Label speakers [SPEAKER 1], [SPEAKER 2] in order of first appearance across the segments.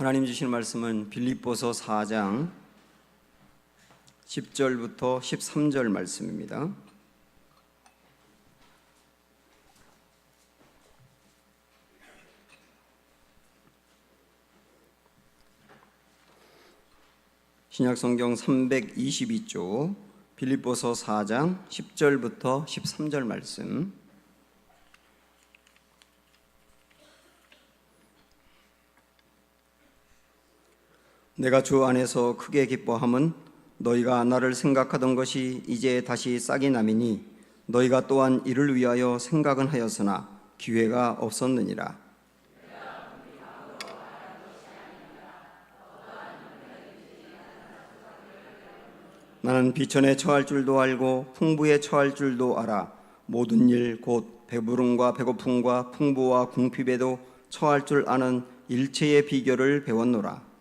[SPEAKER 1] 하나님 주신 말씀은 빌립보서 4장 10절부터 13절 말씀입니다. 신약성경 322쪽 빌립보서 4장 10절부터 13절 말씀. 내가 주 안에서 크게 기뻐함은 너희가 나를 생각하던 것이 이제 다시 싹이 나미니 너희가 또한 이를 위하여 생각은 하였으나 기회가 없었느니라. 나는 비천에 처할 줄도 알고 풍부에 처할 줄도 알아. 모든 일 곧 배부름과 배고픔과 풍부와 궁핍에도 처할 줄 아는 일체의 비결을 배웠노라.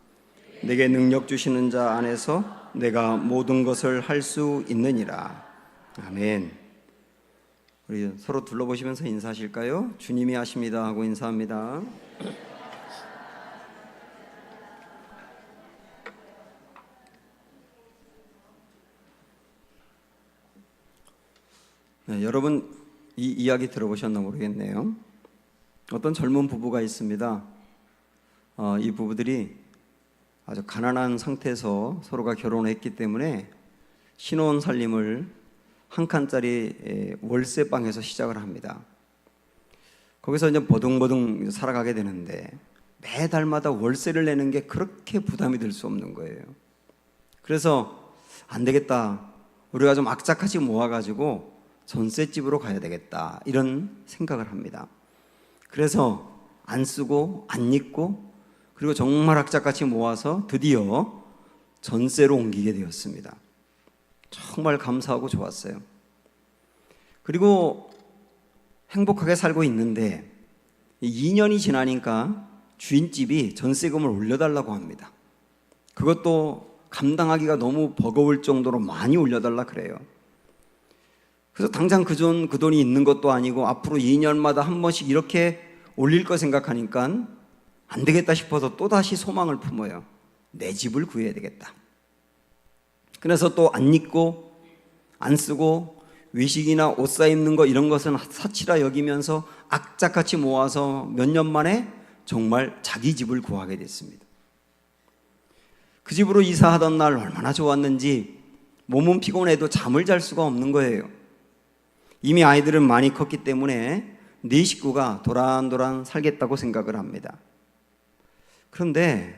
[SPEAKER 1] 내게 능력 주시는 자 안에서 내가 모든 것을 할 수 있느니라. 아멘. 우리 서로 둘러보시면서 인사하실까요? 주님이 하십니다 하고 인사합니다. 네, 여러분 이 이야기 들어보셨나 모르겠네요. 어떤 젊은 부부가 있습니다. 이 부부들이 아주 가난한 상태에서 서로가 결혼했기 때문에 신혼 살림을 한 칸짜리 월세방에서 시작을 합니다. 거기서 이제 버둥버둥 살아가게 되는데 매달마다 월세를 내는 게 그렇게 부담이 될 수 없는 거예요. 그래서 안 되겠다, 우리가 좀 악착같이 모아가지고 전셋집으로 가야 되겠다, 이런 생각을 합니다. 그래서 안 쓰고 안 입고 그리고 정말 악착같이 모아서 드디어 전세로 옮기게 되었습니다. 정말 감사하고 좋았어요. 그리고 행복하게 살고 있는데 2년이 지나니까 주인집이 전세금을 올려달라고 합니다. 그것도 감당하기가 너무 버거울 정도로 많이 올려달라 그래요. 그래서 당장 그 돈이 있는 것도 아니고 앞으로 2년마다 한 번씩 이렇게 올릴 거 생각하니까 안 되겠다 싶어서 또다시 소망을 품어요. 내 집을 구해야 되겠다. 그래서 또 안 입고 안 쓰고 외식이나 옷 사 입는 거 이런 것은 사치라 여기면서 악착같이 모아서 몇 년 만에 정말 자기 집을 구하게 됐습니다. 그 집으로 이사하던 날 얼마나 좋았는지 몸은 피곤해도 잠을 잘 수가 없는 거예요. 이미 아이들은 많이 컸기 때문에 네 식구가 도란도란 살겠다고 생각을 합니다. 그런데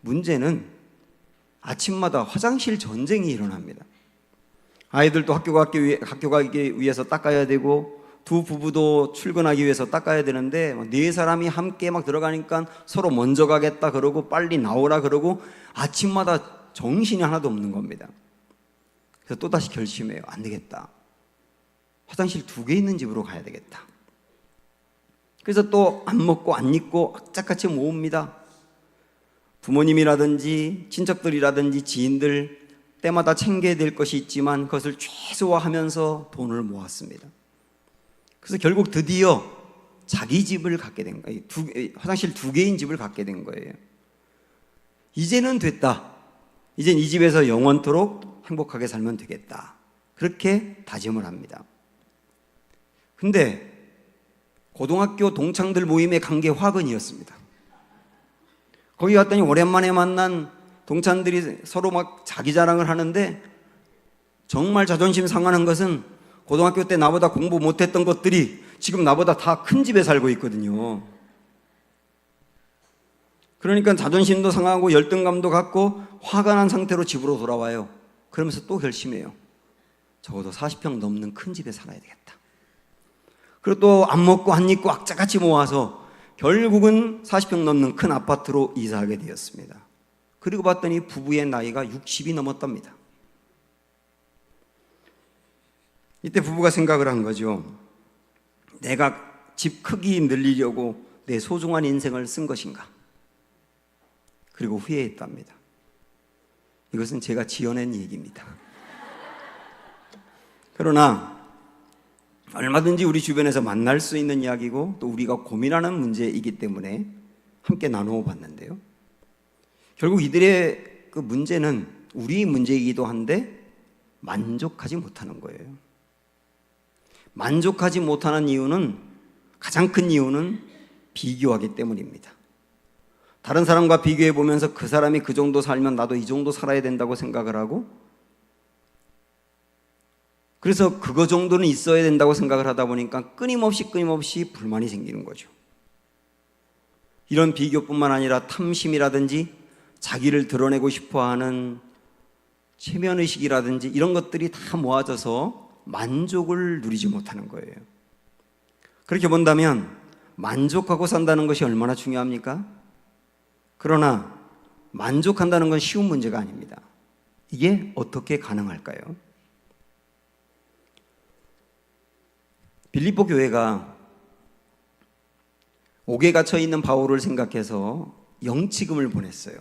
[SPEAKER 1] 문제는 아침마다 화장실 전쟁이 일어납니다. 아이들도 학교 가기 위해서 닦아야 되고 두 부부도 출근하기 위해서 닦아야 되는데 네 사람이 함께 막 들어가니까 서로 먼저 가겠다 그러고 빨리 나오라 그러고 아침마다 정신이 하나도 없는 겁니다. 그래서 또다시 결심해요. 안 되겠다. 화장실 2개 있는 집으로 가야 되겠다. 그래서 또 안 먹고 안 입고 악착같이 모읍니다. 부모님이라든지 친척들이라든지 지인들 때마다 챙겨야 될 것이 있지만 그것을 최소화하면서 돈을 모았습니다. 그래서 결국 드디어 자기 집을 갖게 된 거예요. 화장실 2개인 집을 갖게 된 거예요. 이제는 됐다. 이젠 이 집에서 영원토록 행복하게 살면 되겠다. 그렇게 다짐을 합니다. 근데 고등학교 동창들 모임에 간 게 화근이었습니다. 거기 갔더니 오랜만에 만난 동창들이 서로 막 자기 자랑을 하는데 정말 자존심 상하는 것은 고등학교 때 나보다 공부 못했던 것들이 지금 나보다 다 큰 집에 살고 있거든요. 그러니까 자존심도 상하고 열등감도 갖고 화가 난 상태로 집으로 돌아와요. 그러면서 또 결심해요. 적어도 40평 넘는 큰 집에 살아야 되겠다. 그리고 또 안 먹고 안 입고 악착같이 모아서 결국은 40평 넘는 큰 아파트로 이사하게 되었습니다. 그리고 봤더니 부부의 나이가 60이 넘었답니다. 이때 부부가 생각을 한 거죠. 내가 집 크기 늘리려고 내 소중한 인생을 쓴 것인가? 그리고 후회했답니다. 이것은 제가 지어낸 얘기입니다. 그러나 얼마든지 우리 주변에서 만날 수 있는 이야기고 또 우리가 고민하는 문제이기 때문에 함께 나누어 봤는데요. 결국 이들의 그 문제는 우리 문제이기도 한데 만족하지 못하는 거예요. 만족하지 못하는 이유는, 가장 큰 이유는 비교하기 때문입니다. 다른 사람과 비교해 보면서 그 사람이 그 정도 살면 나도 이 정도 살아야 된다고 생각을 하고, 그래서 그거 정도는 있어야 된다고 생각을 하다 보니까 끊임없이 불만이 생기는 거죠. 이런 비교뿐만 아니라 탐심이라든지 자기를 드러내고 싶어하는 체면의식이라든지 이런 것들이 다 모아져서 만족을 누리지 못하는 거예요. 그렇게 본다면 만족하고 산다는 것이 얼마나 중요합니까? 그러나 만족한다는 건 쉬운 문제가 아닙니다. 이게 어떻게 가능할까요? 빌립보 교회가 옥에 갇혀 있는 바울을 생각해서 영치금을 보냈어요.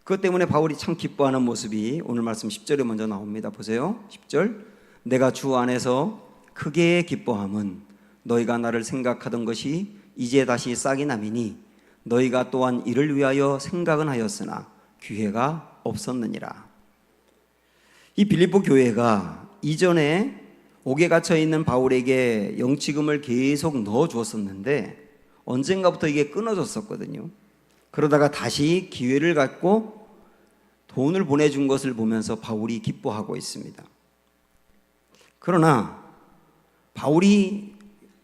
[SPEAKER 1] 그것 때문에 바울이 참 기뻐하는 모습이 오늘 말씀 10절에 먼저 나옵니다. 보세요. 10절. 내가 주 안에서 크게 기뻐함은 너희가 나를 생각하던 것이 이제 다시 싹이 남이니 너희가 또한 이를 위하여 생각은 하였으나 기회가 없었느니라. 이 빌립보 교회가 이전에 옥에 갇혀 있는 바울에게 영치금을 계속 넣어 주었었는데 언젠가부터 이게 끊어졌었거든요. 그러다가 다시 기회를 갖고 돈을 보내준 것을 보면서 바울이 기뻐하고 있습니다. 그러나 바울이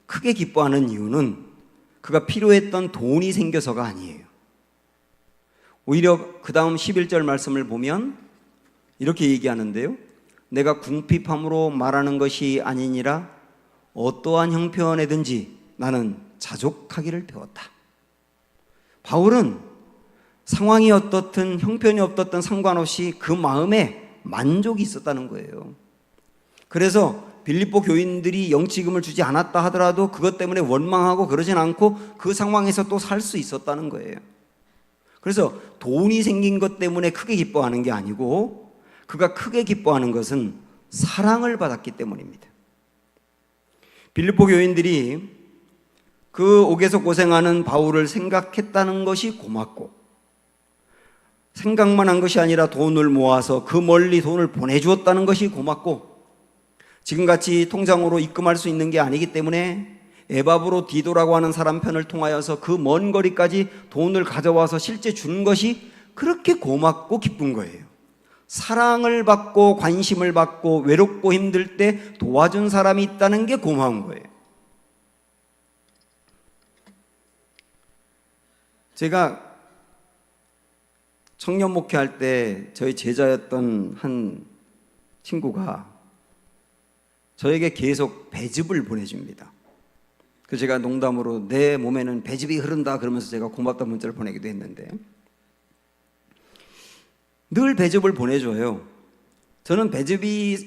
[SPEAKER 1] 크게 기뻐하는 이유는 그가 필요했던 돈이 생겨서가 아니에요. 오히려 그 다음 11절 말씀을 보면 이렇게 얘기하는데요. 내가 궁핍함으로 말하는 것이 아니니라 어떠한 형편에든지 나는 자족하기를 배웠다. 바울은 상황이 어떻든 형편이 어떻든 상관없이 그 마음에 만족이 있었다는 거예요. 그래서 빌립보 교인들이 영치금을 주지 않았다 하더라도 그것 때문에 원망하고 그러진 않고 그 상황에서 또 살 수 있었다는 거예요. 그래서 돈이 생긴 것 때문에 크게 기뻐하는 게 아니고 그가 크게 기뻐하는 것은 사랑을 받았기 때문입니다. 빌립보 교인들이 그 옥에서 고생하는 바울을 생각했다는 것이 고맙고, 생각만 한 것이 아니라 돈을 모아서 그 멀리 돈을 보내주었다는 것이 고맙고, 지금같이 통장으로 입금할 수 있는 게 아니기 때문에 에바브로 디도라고 하는 사람 편을 통하여서 그 먼 거리까지 돈을 가져와서 실제 준 것이 그렇게 고맙고 기쁜 거예요. 사랑을 받고 관심을 받고 외롭고 힘들 때 도와준 사람이 있다는 게 고마운 거예요. 제가 청년 목회할 때 저희 제자였던 한 친구가 저에게 계속 배즙을 보내줍니다. 그래서 제가 농담으로 내 몸에는 배즙이 흐른다 그러면서 제가 고맙다 문자를 보내기도 했는데 늘 배즙을 보내줘요. 저는 배즙이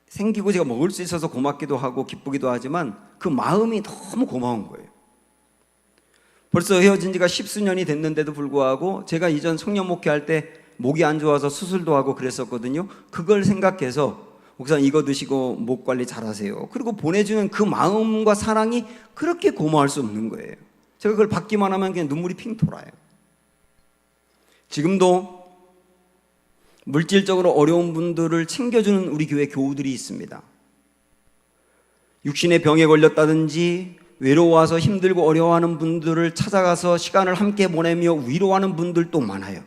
[SPEAKER 1] 생기고 제가 먹을 수 있어서 고맙기도 하고 기쁘기도 하지만 그 마음이 너무 고마운 거예요. 벌써 헤어진 지가 10수년이 됐는데도 불구하고 제가 이전 청년 목회할 때 목이 안 좋아서 수술도 하고 그랬었거든요. 그걸 생각해서 목사님 이거 드시고 목 관리 잘하세요. 그리고 보내주는 그 마음과 사랑이 그렇게 고마울 수 없는 거예요. 제가 그걸 받기만 하면 그냥 눈물이 핑 돌아요. 지금도 물질적으로 어려운 분들을 챙겨주는 우리 교회 교우들이 있습니다. 육신의 병에 걸렸다든지 외로워서 힘들고 어려워하는 분들을 찾아가서 시간을 함께 보내며 위로하는 분들도 많아요.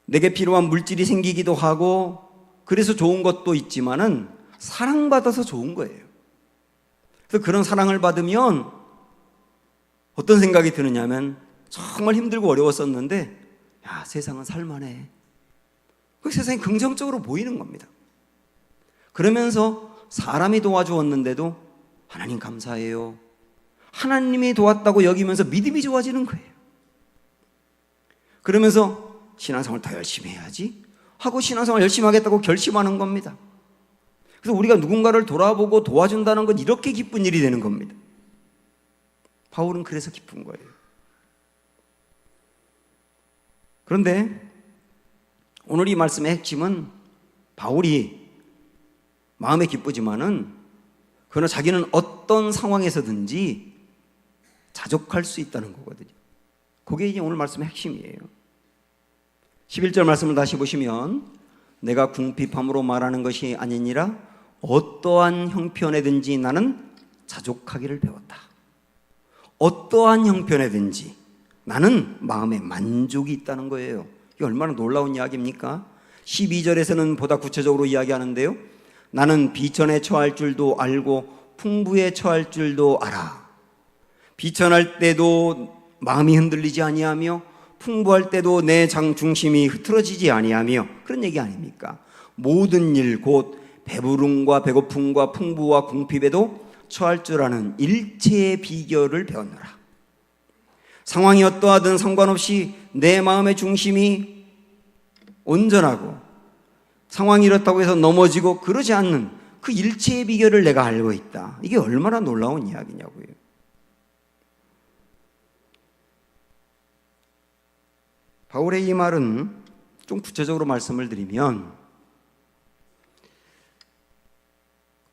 [SPEAKER 1] 내게 필요한 물질이 생기기도 하고 그래서 좋은 것도 있지만은 사랑받아서 좋은 거예요. 그래서 그런 사랑을 받으면 어떤 생각이 드느냐면 정말 힘들고 어려웠었는데 야, 세상은 살만해. 그 세상이 긍정적으로 보이는 겁니다. 그러면서 사람이 도와주었는데도 하나님 감사해요. 하나님이 도왔다고 여기면서 믿음이 좋아지는 거예요. 그러면서 신앙생활 더 열심히 해야지 하고 신앙생활 열심히 하겠다고 결심하는 겁니다. 그래서 우리가 누군가를 돌아보고 도와준다는 건 이렇게 기쁜 일이 되는 겁니다. 바울은 그래서 기쁜 거예요. 그런데 오늘 이 말씀의 핵심은 바울이 마음에 기쁘지만은 그러나 자기는 어떤 상황에서든지 자족할 수 있다는 거거든요. 그게 이제 오늘 말씀의 핵심이에요. 11절 말씀을 다시 보시면 내가 궁핍함으로 말하는 것이 아니니라 어떠한 형편에든지 나는 자족하기를 배웠다. 어떠한 형편에든지 나는 마음에 만족이 있다는 거예요. 이게 얼마나 놀라운 이야기입니까? 12절에서는 보다 구체적으로 이야기하는데요. 나는 비천에 처할 줄도 알고 풍부에 처할 줄도 알아. 비천할 때도 마음이 흔들리지 아니하며 풍부할 때도 내 중심이 흐트러지지 아니하며, 그런 얘기 아닙니까? 모든 일 곧 배부름과 배고픔과 풍부와 궁핍에도 처할 줄 아는 일체의 비결을 배웠노라. 상황이 어떠하든 상관없이 내 마음의 중심이 온전하고 상황이 이렇다고 해서 넘어지고 그러지 않는 그 일체의 비결을 내가 알고 있다. 이게 얼마나 놀라운 이야기냐고요. 바울의 이 말은 좀 구체적으로 말씀을 드리면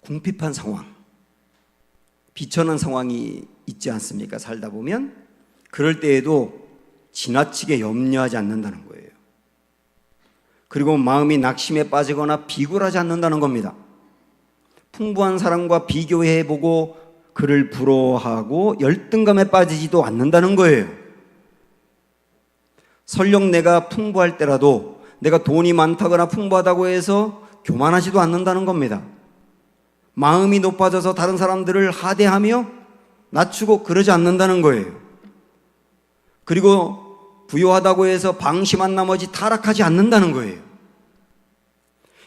[SPEAKER 1] 궁핍한 상황, 비천한 상황이 있지 않습니까? 살다 보면 그럴 때에도 지나치게 염려하지 않는다는 거예요. 그리고 마음이 낙심에 빠지거나 비굴하지 않는다는 겁니다. 풍부한 사람과 비교해보고 그를 부러워하고 열등감에 빠지지도 않는다는 거예요. 설령 내가 풍부할 때라도 내가 돈이 많다거나 풍부하다고 해서 교만하지도 않는다는 겁니다. 마음이 높아져서 다른 사람들을 하대하며 낮추고 그러지 않는다는 거예요. 그리고 부유하다고 해서 방심한 나머지 타락하지 않는다는 거예요.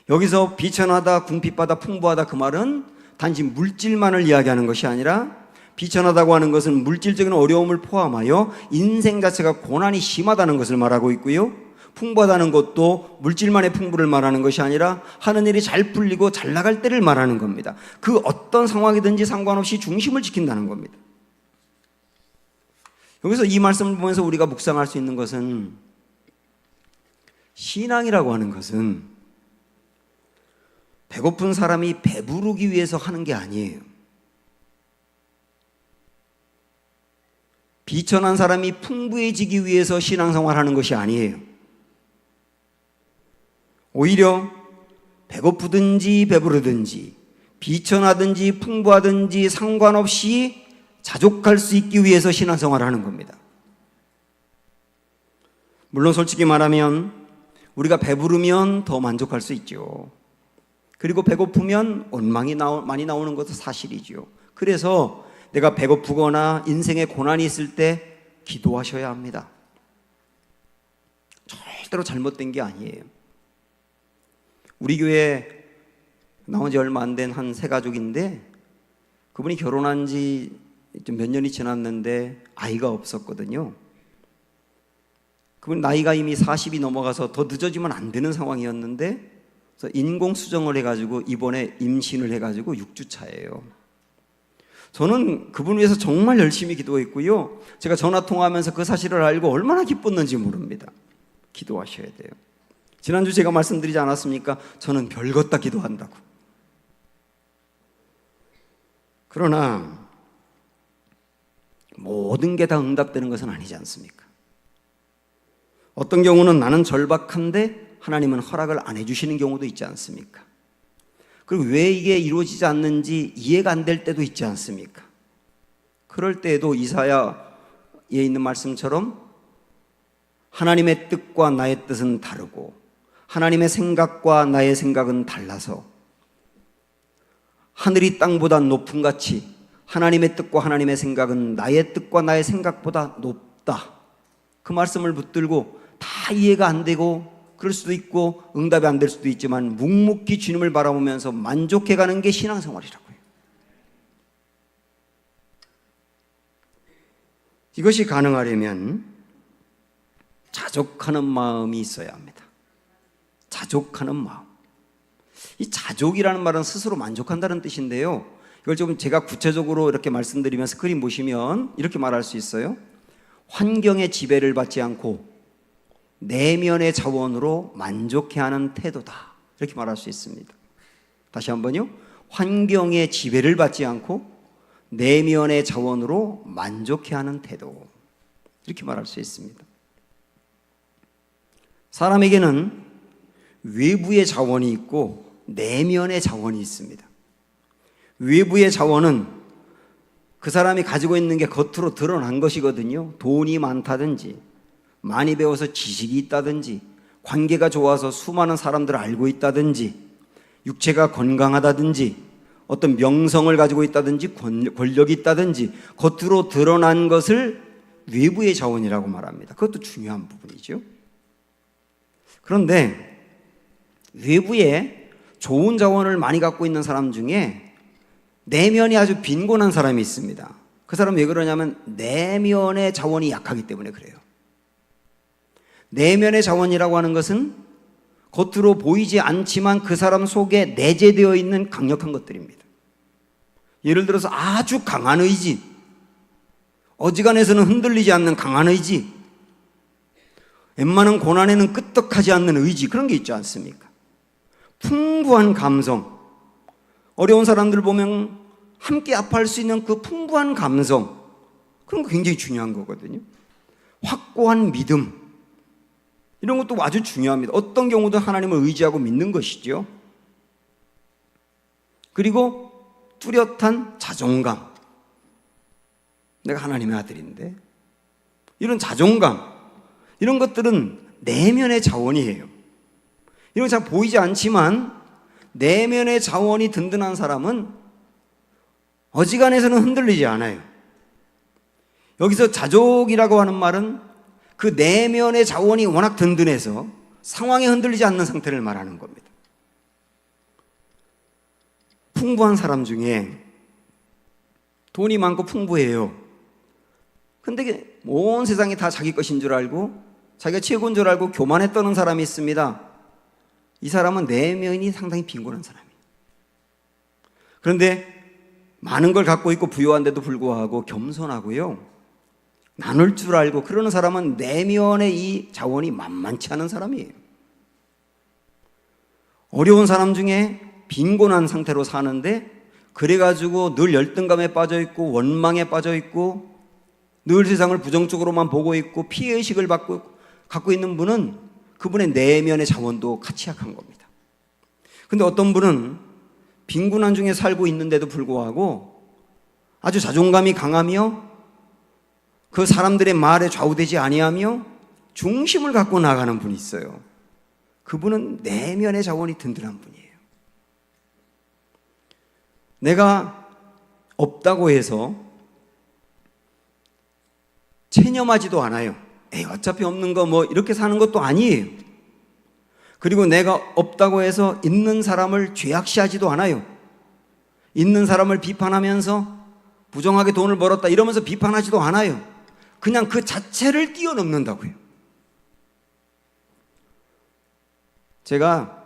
[SPEAKER 1] 여기서 비천하다, 궁핍하다, 풍부하다 그 말은 단지 물질만을 이야기하는 것이 아니라 비천하다고 하는 것은 물질적인 어려움을 포함하여 인생 자체가 고난이 심하다는 것을 말하고 있고요. 풍부하다는 것도 물질만의 풍부를 말하는 것이 아니라 하는 일이 잘 풀리고 잘 나갈 때를 말하는 겁니다. 그 어떤 상황이든지 상관없이 중심을 지킨다는 겁니다. 여기서 이 말씀을 보면서 우리가 묵상할 수 있는 것은 신앙이라고 하는 것은 배고픈 사람이 배부르기 위해서 하는 게 아니에요. 비천한 사람이 풍부해지기 위해서 신앙생활 하는 것이 아니에요. 오히려 배고프든지 배부르든지 비천하든지 풍부하든지 상관없이 자족할 수 있기 위해서 신앙생활을 하는 겁니다. 물론 솔직히 말하면 우리가 배부르면 더 만족할 수 있죠. 그리고 배고프면 원망이 많이 나오는 것도 사실이죠. 그래서 내가 배고프거나 인생에 고난이 있을 때 기도하셔야 합니다. 절대로 잘못된 게 아니에요. 우리 교회에 나온 지 얼마 안 된 한 세 가족인데 그분이 결혼한 지 좀 몇 년이 지났는데 아이가 없었거든요. 그분 나이가 이미 40이 넘어가서 더 늦어지면 안 되는 상황이었는데 그래서 인공수정을 해가지고 이번에 임신을 해가지고 6주 차예요. 저는 그분 위해서 정말 열심히 기도했고요. 제가 전화통화하면서 그 사실을 알고 얼마나 기뻤는지 모릅니다. 기도하셔야 돼요. 지난주 제가 말씀드리지 않았습니까? 저는 별것 다 기도한다고. 그러나 모든 게 다 응답되는 것은 아니지 않습니까? 어떤 경우는 나는 절박한데 하나님은 허락을 안 해주시는 경우도 있지 않습니까? 그리고 왜 이게 이루어지지 않는지 이해가 안 될 때도 있지 않습니까? 그럴 때에도 이사야에 있는 말씀처럼 하나님의 뜻과 나의 뜻은 다르고 하나님의 생각과 나의 생각은 달라서 하늘이 땅보다 높음 같이 하나님의 뜻과 하나님의 생각은 나의 뜻과 나의 생각보다 높다. 그 말씀을 붙들고 다 이해가 안 되고 그럴 수도 있고 응답이 안 될 수도 있지만 묵묵히 주님을 바라보면서 만족해가는 게 신앙생활이라고요. 이것이 가능하려면 자족하는 마음이 있어야 합니다. 자족하는 마음. 이 자족이라는 말은 스스로 만족한다는 뜻인데요. 이걸 좀 제가 구체적으로 이렇게 말씀드리면 스크린 보시면 이렇게 말할 수 있어요. 환경의 지배를 받지 않고 내면의 자원으로 만족해하는 태도다. 이렇게 말할 수 있습니다. 다시 한번요. 환경의 지배를 받지 않고 내면의 자원으로 만족해하는 태도. 이렇게 말할 수 있습니다. 사람에게는 외부의 자원이 있고 내면의 자원이 있습니다. 외부의 자원은 그 사람이 가지고 있는 게 겉으로 드러난 것이거든요. 돈이 많다든지, 많이 배워서 지식이 있다든지, 관계가 좋아서 수많은 사람들을 알고 있다든지, 육체가 건강하다든지, 어떤 명성을 가지고 있다든지, 권력이 있다든지, 겉으로 드러난 것을 외부의 자원이라고 말합니다. 그것도 중요한 부분이죠. 그런데 외부에 좋은 자원을 많이 갖고 있는 사람 중에 내면이 아주 빈곤한 사람이 있습니다. 그 사람은 왜 그러냐면 내면의 자원이 약하기 때문에 그래요. 내면의 자원이라고 하는 것은 겉으로 보이지 않지만 그 사람 속에 내재되어 있는 강력한 것들입니다. 예를 들어서 아주 강한 의지, 어지간해서는 흔들리지 않는 강한 의지, 웬만한 고난에는 끄떡하지 않는 의지, 그런 게 있지 않습니까? 풍부한 감성, 어려운 사람들 보면 함께 아파할 수 있는 그 풍부한 감성, 그런 거 굉장히 중요한 거거든요. 확고한 믿음, 이런 것도 아주 중요합니다. 어떤 경우도 하나님을 의지하고 믿는 것이죠. 그리고 뚜렷한 자존감, 내가 하나님의 아들인데, 이런 자존감, 이런 것들은 내면의 자원이에요. 이런 거 잘 보이지 않지만 내면의 자원이 든든한 사람은 어지간해서는 흔들리지 않아요. 여기서 자족이라고 하는 말은 그 내면의 자원이 워낙 든든해서 상황에 흔들리지 않는 상태를 말하는 겁니다. 풍부한 사람 중에 돈이 많고 풍부해요. 근데 온 세상이 다 자기 것인 줄 알고 자기가 최고인 줄 알고 교만에 떠는 사람이 있습니다. 이 사람은 내면이 상당히 빈곤한 사람이에요. 그런데 많은 걸 갖고 있고 부유한데도 불구하고 겸손하고요, 나눌 줄 알고 그러는 사람은 내면의 이 자원이 만만치 않은 사람이에요. 어려운 사람 중에 빈곤한 상태로 사는데 그래가지고 늘 열등감에 빠져있고 원망에 빠져있고 늘 세상을 부정적으로만 보고 있고 피해의식을 갖고 있는 분은 그분의 내면의 자원도 같이 약한 겁니다. 근데 어떤 분은 빈곤한 중에 살고 있는데도 불구하고 아주 자존감이 강하며 그 사람들의 말에 좌우되지 아니하며 중심을 갖고 나가는 분이 있어요. 그분은 내면의 자원이 든든한 분이에요. 내가 없다고 해서 체념하지도 않아요. 에이, 어차피 없는 거 뭐 이렇게 사는 것도 아니에요. 그리고 내가 없다고 해서 있는 사람을 죄악시하지도 않아요. 있는 사람을 비판하면서 부정하게 돈을 벌었다 이러면서 비판하지도 않아요. 그냥 그 자체를 뛰어넘는다고요. 제가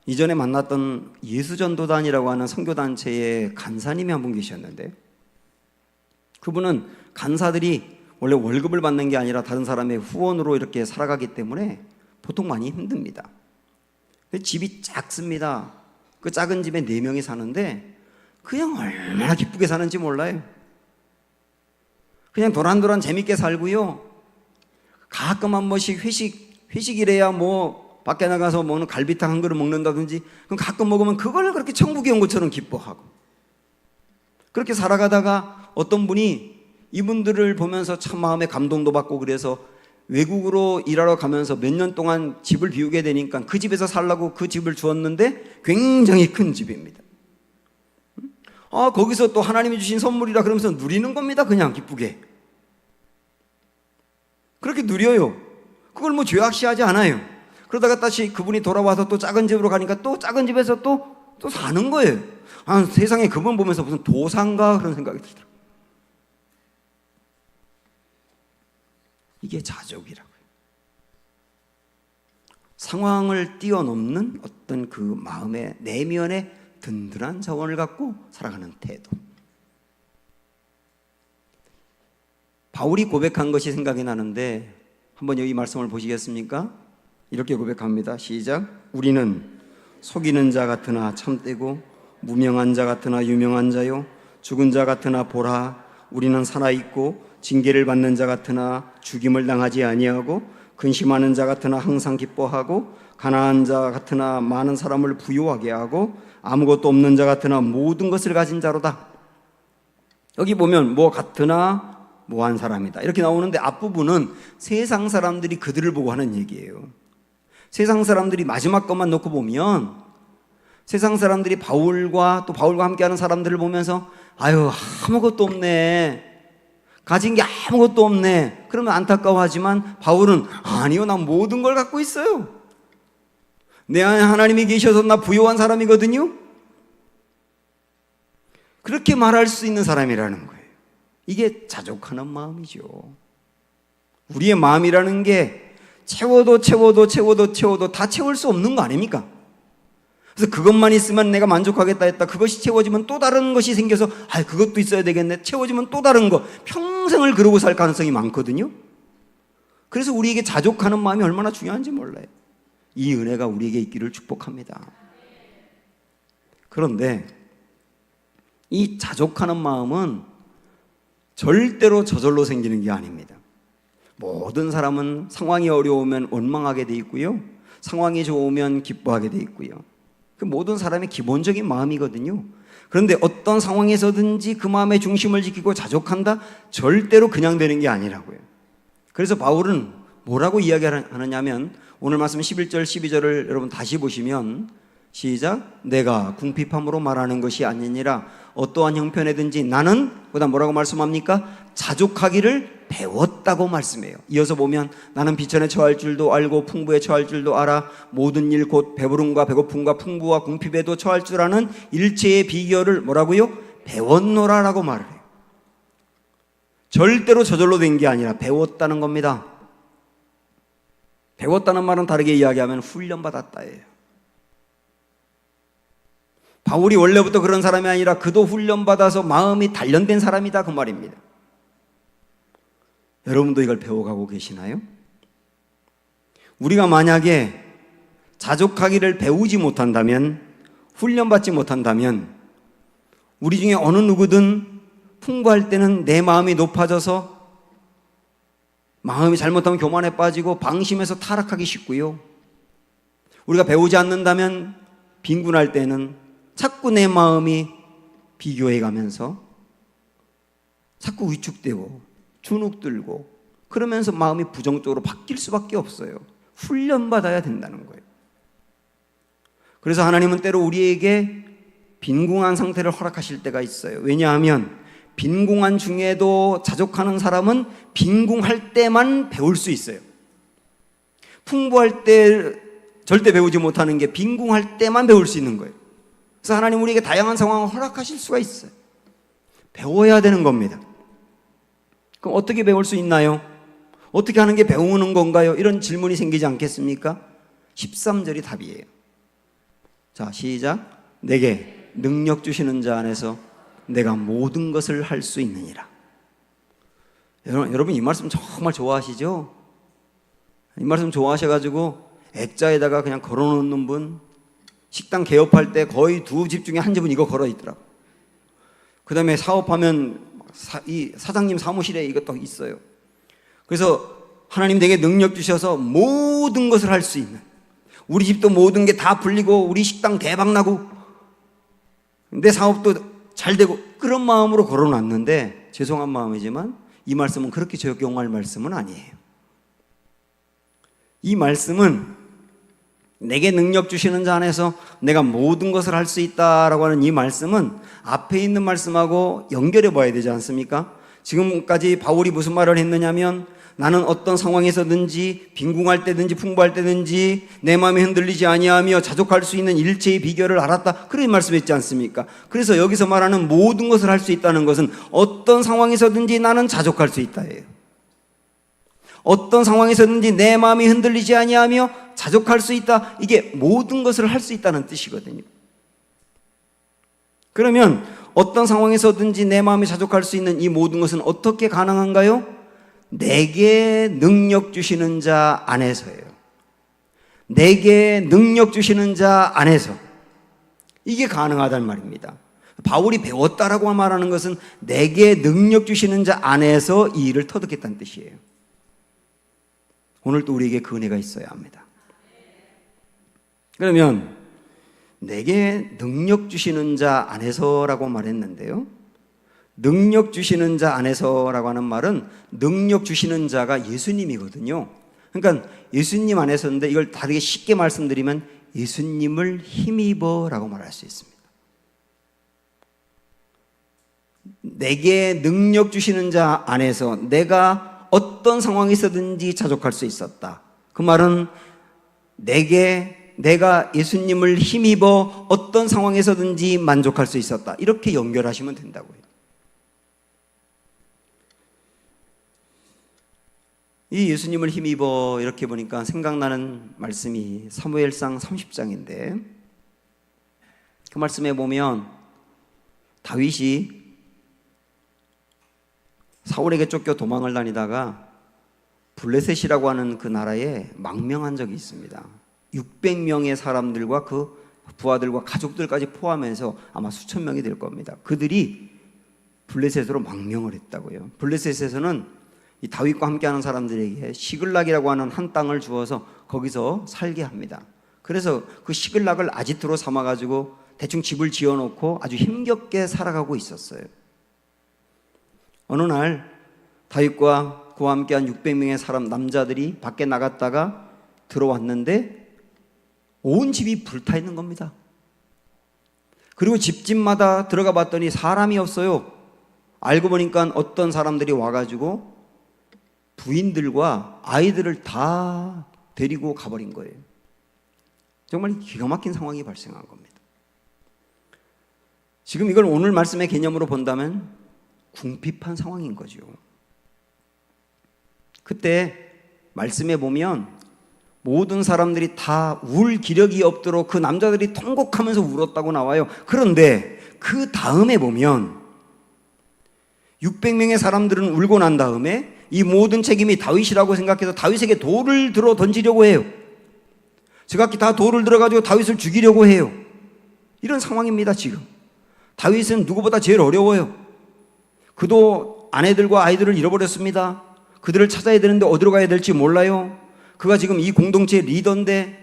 [SPEAKER 1] 이전에 만났던 예수전도단이라고 하는 선교단체의 간사님이 한 분 계셨는데, 그분은 간사들이 원래 월급을 받는 게 아니라 다른 사람의 후원으로 이렇게 살아가기 때문에 보통 많이 힘듭니다. 집이 작습니다. 그 작은 집에 4명이 사는데 그냥 얼마나 기쁘게 사는지 몰라요. 그냥 도란도란 재밌게 살고요, 가끔 한 번씩 회식이래야 뭐 밖에 나가서 먹는 갈비탕 한 그릇 먹는다든지, 그럼 가끔 먹으면 그걸 그렇게 천국에 온 것처럼 기뻐하고, 그렇게 살아가다가 어떤 분이 이분들을 보면서 참 마음에 감동도 받고 그래서 외국으로 일하러 가면서 몇 년 동안 집을 비우게 되니까 그 집에서 살라고 그 집을 주었는데 굉장히 큰 집입니다. 거기서 또 하나님이 주신 선물이라 그러면서 누리는 겁니다. 그냥 기쁘게 그렇게 누려요. 그걸 뭐 죄악시하지 않아요. 그러다가 다시 그분이 돌아와서 또 작은 집으로 가니까 또 작은 집에서 또 사는 거예요. 세상에 그분 보면서 무슨 도산가 그런 생각이 들더라고요. 이게 자족이라고요. 상황을 뛰어넘는 어떤 그 마음의 내면의 든든한 자원을 갖고 살아가는 태도. 바울이 고백한 것이 생각이 나는데 한번 여기 말씀을 보시겠습니까? 이렇게 고백합니다. 시작. 우리는 속이는 자 같으나 참되고 무명한 자 같으나 유명한 자요, 죽은 자 같으나 보라 우리는 살아있고 징계를 받는 자 같으나 죽임을 당하지 아니하고 근심하는 자 같으나 항상 기뻐하고 가난한 자 같으나 많은 사람을 부유하게 하고 아무것도 없는 자 같으나 모든 것을 가진 자로다. 여기 보면 뭐 같으나 뭐한 사람이다 이렇게 나오는데 앞부분은 세상 사람들이 그들을 보고 하는 얘기예요. 세상 사람들이 마지막 것만 놓고 보면 세상 사람들이 바울과 또 바울과 함께하는 사람들을 보면서 아유 아무것도 없네, 가진 게 아무것도 없네, 그러면 안타까워하지만 바울은 아니요 난 모든 걸 갖고 있어요. 내 안에 하나님이 계셔서 나 부유한 사람이거든요. 그렇게 말할 수 있는 사람이라는 거예요. 이게 자족하는 마음이죠. 우리의 마음이라는 게 채워도 다 채울 수 없는 거 아닙니까? 그래서 그것만 있으면 내가 만족하겠다 했다. 그것이 채워지면 또 다른 것이 생겨서 그것도 있어야 되겠네. 채워지면 또 다른 거. 평생을 그러고 살 가능성이 많거든요. 그래서 우리에게 자족하는 마음이 얼마나 중요한지 몰라요. 이 은혜가 우리에게 있기를 축복합니다. 그런데 이 자족하는 마음은 절대로 저절로 생기는 게 아닙니다. 모든 사람은 상황이 어려우면 원망하게 돼 있고요, 상황이 좋으면 기뻐하게 돼 있고요. 그 모든 사람의 기본적인 마음이거든요. 그런데 어떤 상황에서든지 그 마음의 중심을 지키고 자족한다? 절대로 그냥 되는 게 아니라고요. 그래서 바울은 뭐라고 이야기하느냐면 오늘 말씀 11절 12절을 여러분 다시 보시면 시작. 내가 궁핍함으로 말하는 것이 아니니라 어떠한 형편에든지 나는 그다음 뭐라고 말씀합니까? 자족하기를 배웠다고 말씀해요. 이어서 보면 나는 비천에 처할 줄도 알고 풍부에 처할 줄도 알아 모든 일 곧 배부름과 배고픔과 풍부와 궁핍에도 처할 줄 아는 일체의 비결을 뭐라고요? 배웠노라라고 말을 해요. 절대로 저절로 된 게 아니라 배웠다는 겁니다. 배웠다는 말은 다르게 이야기하면 훈련받았다예요. 바울이 원래부터 그런 사람이 아니라 그도 훈련받아서 마음이 단련된 사람이다 그 말입니다. 여러분도 이걸 배워가고 계시나요? 우리가 만약에 자족하기를 배우지 못한다면, 훈련받지 못한다면 우리 중에 어느 누구든 풍부할 때는 내 마음이 높아져서 마음이 잘못하면 교만에 빠지고 방심해서 타락하기 쉽고요, 우리가 배우지 않는다면 빈곤할 때는 자꾸 내 마음이 비교해 가면서 자꾸 위축되고 주눅들고 그러면서 마음이 부정적으로 바뀔 수밖에 없어요. 훈련받아야 된다는 거예요. 그래서 하나님은 때로 우리에게 빈궁한 상태를 허락하실 때가 있어요. 왜냐하면 빈궁한 중에도 자족하는 사람은 빈궁할 때만 배울 수 있어요. 풍부할 때 절대 배우지 못하는 게 빈궁할 때만 배울 수 있는 거예요. 그래서 하나님 우리에게 다양한 상황을 허락하실 수가 있어요. 배워야 되는 겁니다. 그럼 어떻게 배울 수 있나요? 어떻게 하는 게 배우는 건가요? 이런 질문이 생기지 않겠습니까? 13절이 답이에요. 자, 시작. 내게 능력 주시는 자 안에서 내가 모든 것을 할 수 있느니라. 여러분 이 말씀 정말 좋아하시죠? 이 말씀 좋아하셔가지고 액자에다가 그냥 걸어놓는 분, 식당 개업할 때 거의 2집 중에 한 집은 이거 걸어 있더라고. 그 다음에 사업하면 이 사장님 사무실에 이것도 있어요. 그래서 하나님 내게 능력 주셔서 모든 것을 할 수 있는, 우리 집도 모든 게 다 풀리고 우리 식당 대박 나고 내 사업도 잘 되고 그런 마음으로 걸어놨는데, 죄송한 마음이지만 이 말씀은 그렇게 적용할 말씀은 아니에요. 이 말씀은 내게 능력 주시는 자 안에서 내가 모든 것을 할 수 있다라고 하는 이 말씀은 앞에 있는 말씀하고 연결해 봐야 되지 않습니까? 지금까지 바울이 무슨 말을 했느냐면 나는 어떤 상황에서든지 빈궁할 때든지 풍부할 때든지 내 마음이 흔들리지 아니하며 자족할 수 있는 일체의 비결을 알았다, 그런 말씀했지 않습니까? 그래서 여기서 말하는 모든 것을 할 수 있다는 것은 어떤 상황에서든지 나는 자족할 수 있다예요. 어떤 상황에서든지 내 마음이 흔들리지 아니하며 자족할 수 있다, 이게 모든 것을 할 수 있다는 뜻이거든요. 그러면 어떤 상황에서든지 내 마음이 자족할 수 있는 이 모든 것은 어떻게 가능한가요? 내게 능력 주시는 자 안에서예요. 내게 능력 주시는 자 안에서 이게 가능하단 말입니다. 바울이 배웠다라고 말하는 것은 내게 능력 주시는 자 안에서 이 일을 터득했다는 뜻이에요. 오늘 또 우리에게 그 은혜가 있어야 합니다. 그러면 내게 능력 주시는 자 안에서라고 말했는데요, 능력 주시는 자 안에서라고 하는 말은 능력 주시는 자가 예수님이거든요. 그러니까 예수님 안에서인데, 이걸 다르게 쉽게 말씀드리면 예수님을 힘입어라고 말할 수 있습니다. 내게 능력 주시는 자 안에서 내가 어떤 상황에 있었든지 자족할 수 있었다. 그 말은 내가 예수님을 힘입어 어떤 상황에서든지 만족할 수 있었다. 이렇게 연결하시면 된다고요. 이 예수님을 힘입어 이렇게 보니까 생각나는 말씀이 사무엘상 30장인데, 그 말씀에 보면 다윗이 사울에게 쫓겨 도망을 다니다가 블레셋이라고 하는 그 나라에 망명한 적이 있습니다. 600명의 사람들과 그 부하들과 가족들까지 포함해서 아마 수천 명이 될 겁니다. 그들이 블레셋으로 망명을 했다고요. 블레셋에서는 이 다윗과 함께하는 사람들에게 시글락이라고 하는 한 땅을 주어서 거기서 살게 합니다. 그래서 그 시글락을 아지트로 삼아가지고 대충 집을 지어놓고 아주 힘겹게 살아가고 있었어요. 어느 날 다윗과 그와 함께한 600명의 사람 남자들이 밖에 나갔다가 들어왔는데 온 집이 불타 있는 겁니다. 그리고 집집마다 들어가 봤더니 사람이 없어요. 알고 보니까 어떤 사람들이 와가지고 부인들과 아이들을 다 데리고 가버린 거예요. 정말 기가 막힌 상황이 발생한 겁니다. 지금 이걸 오늘 말씀의 개념으로 본다면 궁핍한 상황인 거죠. 그때 말씀에 보면 모든 사람들이 다 울 기력이 없도록 그 남자들이 통곡하면서 울었다고 나와요. 그런데 그 다음에 보면 600명의 사람들은 울고 난 다음에 이 모든 책임이 다윗이라고 생각해서 다윗에게 돌을 들어 던지려고 해요. 제각기 다 돌을 들어가지고 다윗을 죽이려고 해요. 이런 상황입니다. 지금 다윗은 누구보다 제일 어려워요. 그도 아내들과 아이들을 잃어버렸습니다. 그들을 찾아야 되는데 어디로 가야 될지 몰라요. 그가 지금 이 공동체의 리더인데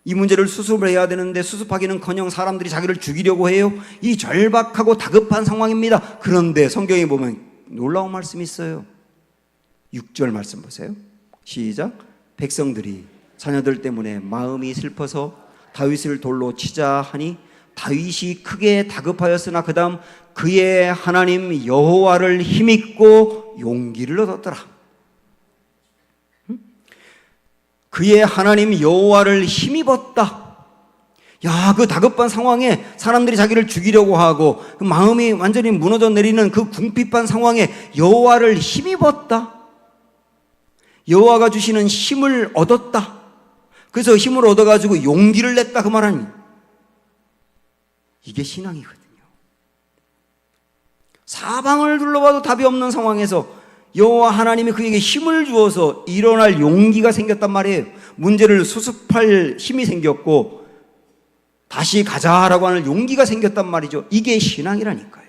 [SPEAKER 1] 이 문제를 수습을 해야 되는데 수습하기는커녕 사람들이 자기를 죽이려고 해요. 이 절박하고 다급한 상황입니다. 그런데 성경에 보면 놀라운 말씀이 있어요. 6절 말씀 보세요. 시작. 백성들이 자녀들 때문에 마음이 슬퍼서 다윗을 돌로 치자 하니 다윗이 크게 다급하였으나 그 다음 그의 하나님 여호와를 힘입고 용기를 얻었더라. 그의 하나님 여호와를 힘입었다. 야, 그 다급한 상황에 사람들이 자기를 죽이려고 하고 그 마음이 완전히 무너져 내리는 그 궁핍한 상황에 여호와를 힘입었다. 여호와가 주시는 힘을 얻었다. 그래서 힘을 얻어가지고 용기를 냈다. 그 말하니 이게 신앙이거든요. 사방을 둘러봐도 답이 없는 상황에서 여호와 하나님이 그에게 힘을 주어서 일어날 용기가 생겼단 말이에요. 문제를 수습할 힘이 생겼고 다시 가자라고 하는 용기가 생겼단 말이죠. 이게 신앙이라니까요.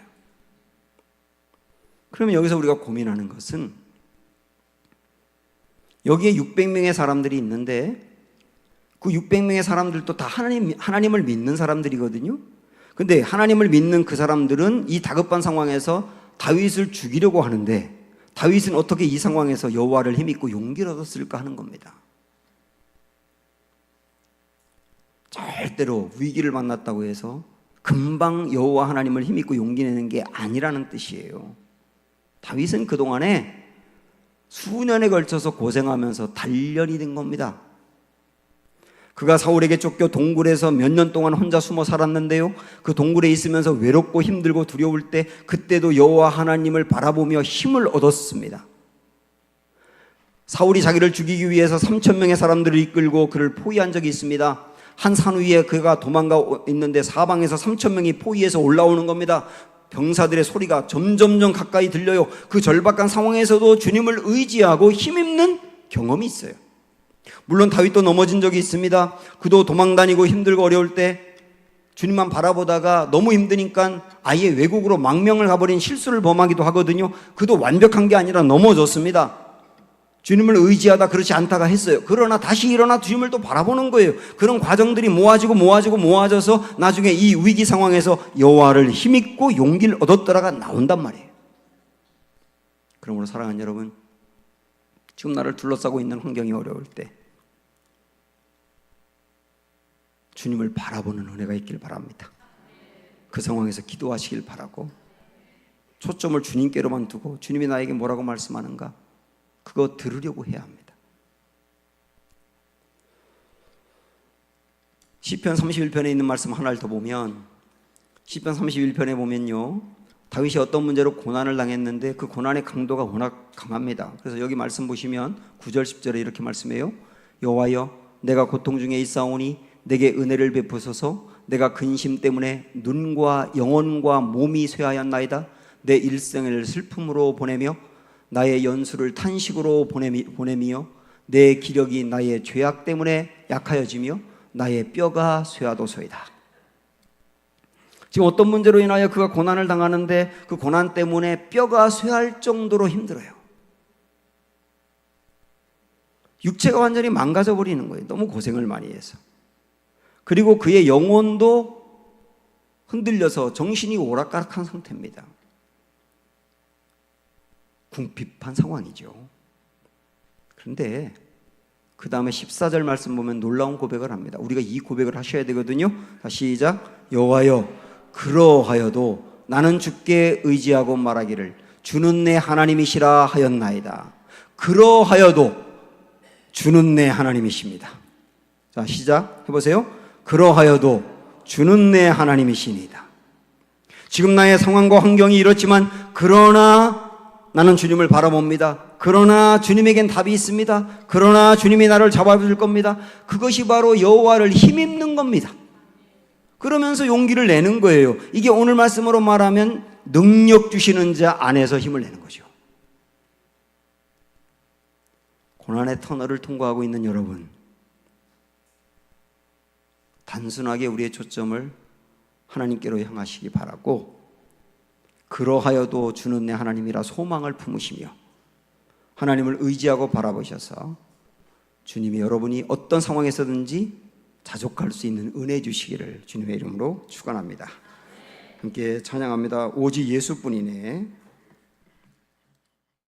[SPEAKER 1] 그러면 여기서 우리가 고민하는 것은 여기에 600명의 사람들이 있는데 그 600명의 사람들도 다 하나님을 믿는 사람들이거든요. 근데 하나님을 믿는 그 사람들은 이 다급한 상황에서 다윗을 죽이려고 하는데 다윗은 어떻게 이 상황에서 여호와를 힘입고 용기를 얻었을까 하는 겁니다. 절대로 위기를 만났다고 해서 금방 여호와 하나님을 힘입고 용기 내는 게 아니라는 뜻이에요. 다윗은 그동안에 수년에 걸쳐서 고생하면서 단련이 된 겁니다. 그가 사울에게 쫓겨 동굴에서 몇 년 동안 혼자 숨어 살았는데요, 그 동굴에 있으면서 외롭고 힘들고 두려울 때 그때도 여호와 하나님을 바라보며 힘을 얻었습니다. 사울이 자기를 죽이기 위해서 3,000명의 사람들을 이끌고 그를 포위한 적이 있습니다. 한 산 위에 그가 도망가 있는데 사방에서 3,000명이 포위해서 올라오는 겁니다. 병사들의 소리가 점점점 가까이 들려요. 그 절박한 상황에서도 주님을 의지하고 힘입는 경험이 있어요. 물론 다윗도 넘어진 적이 있습니다. 그도 도망다니고 힘들고 어려울 때 주님만 바라보다가 너무 힘드니까 아예 외국으로 망명을 가버린 실수를 범하기도 하거든요. 그도 완벽한 게 아니라 넘어졌습니다. 주님을 의지하다 그렇지 않다가 했어요. 그러나 다시 일어나 주님을 또 바라보는 거예요. 그런 과정들이 모아져서 나중에 이 위기 상황에서 여호와를 힘입고 용기를 얻었더라가 나온단 말이에요. 그러므로 사랑하는 여러분, 지금 나를 둘러싸고 있는 환경이 어려울 때 주님을 바라보는 은혜가 있길 바랍니다. 그 상황에서 기도하시길 바라고, 초점을 주님께로만 두고 주님이 나에게 뭐라고 말씀하는가 그거 들으려고 해야 합니다. 시편 31편에 있는 말씀 하나를 더 보면, 시편 31편에 보면요, 다윗이 어떤 문제로 고난을 당했는데 그 고난의 강도가 워낙 강합니다. 그래서 여기 말씀 보시면 9절 10절에 이렇게 말씀해요. 여호와여, 내가 고통 중에 있사오니 내게 은혜를 베푸소서. 내가 근심 때문에 눈과 영혼과 몸이 쇠하였나이다. 내 일생을 슬픔으로 보내며 나의 연수를 탄식으로 보내며 내 기력이 나의 죄악 때문에 약하여지며 나의 뼈가 쇠하도소이다. 지금 어떤 문제로 인하여 그가 고난을 당하는데 그 고난 때문에 뼈가 쇠할 정도로 힘들어요. 육체가 완전히 망가져 버리는 거예요. 너무 고생을 많이 해서. 그리고 그의 영혼도 흔들려서 정신이 오락가락한 상태입니다. 궁핍한 상황이죠. 그런데 그 다음에 14절 말씀 보면 놀라운 고백을 합니다. 우리가 이 고백을 하셔야 되거든요. 다시 시작. 여호와여, 그러하여도 나는 주께 의지하고 말하기를 주는 내 하나님이시라 하였나이다. 그러하여도 주는 내 하나님이십니다. 자, 시작 해보세요. 그러하여도 주는 내 하나님이시니다. 지금 나의 상황과 환경이 이렇지만 그러나 나는 주님을 바라봅니다. 그러나 주님에겐 답이 있습니다. 그러나 주님이 나를 잡아줄 겁니다. 그것이 바로 여호와를 힘입는 겁니다. 그러면서 용기를 내는 거예요. 이게 오늘 말씀으로 말하면 능력 주시는 자 안에서 힘을 내는 거죠. 고난의 터널을 통과하고 있는 여러분, 단순하게 우리의 초점을 하나님께로 향하시기 바라고, 그러하여도 주는 내 하나님이라 소망을 품으시며 하나님을 의지하고 바라보셔서 주님이 여러분이 어떤 상황에서든지 자족할 수 있는 은혜 주시기를 주님의 이름으로 축원합니다. 함께 찬양합니다. 오직 예수뿐이네.